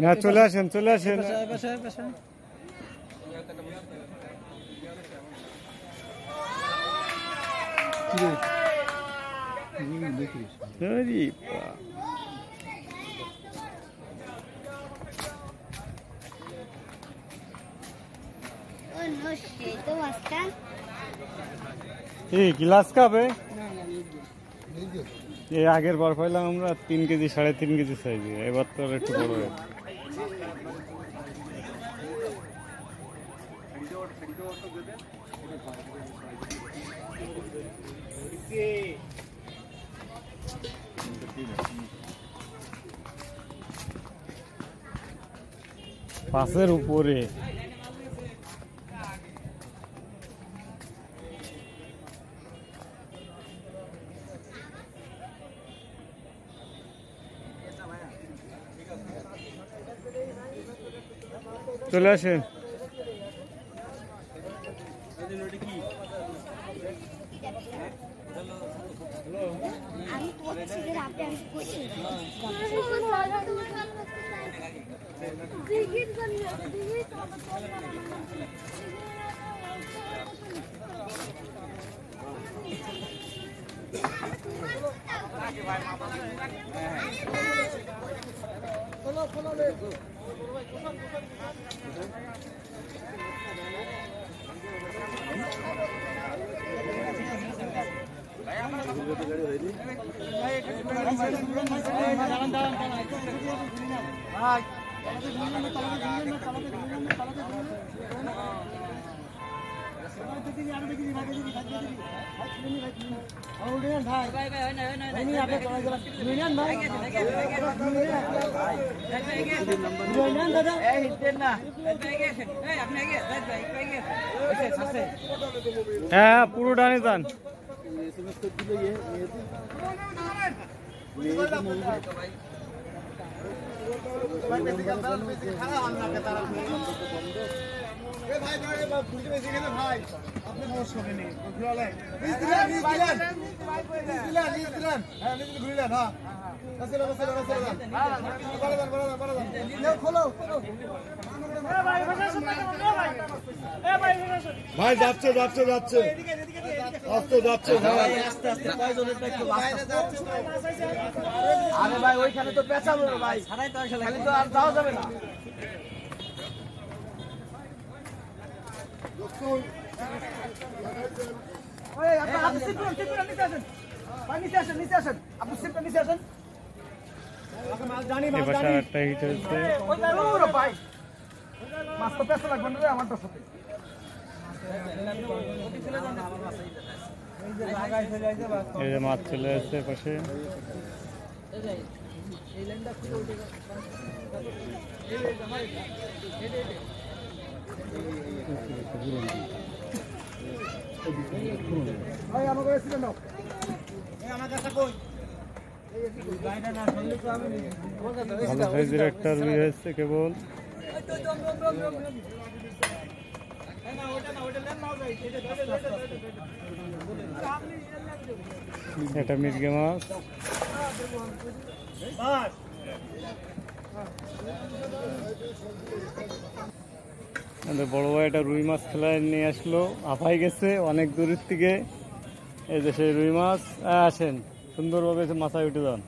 না চলে আসেন চলে আসেন। গ্লাস কাপে এই আগের বার পাইলাম আমরা 3 কেজি 3.5 কেজি সাইজে, এবার তো একটু বড় হয়ে পাশের উপরে। চলে আসেন। হ্যাঁ পুরো ডানে যান। ভাই যাচ্ছে যাচ্ছে যাচ্ছে আস্তে যাচ্ছে। আরে ভাই ওইখানে তো পেঁচাবো ভাই, খালি তো আর যাওয়া যাবে না। মাছ তো পেঁচা লাগবে না আমারটার সাথে। এই যে মাছ চলে আসছে পাশে। ভালো সাইজের একটা রুই হয়েছে কেবল। এটা মির্গে মাছ। বড় ভাই একটা রুই মাছ খেলায় নিয়ে আসলো, আফাই গেছে অনেক দূরের থেকে। এই যে সেই রুই মাছ। আসেন সুন্দরভাবে মাথায় উঠে যান।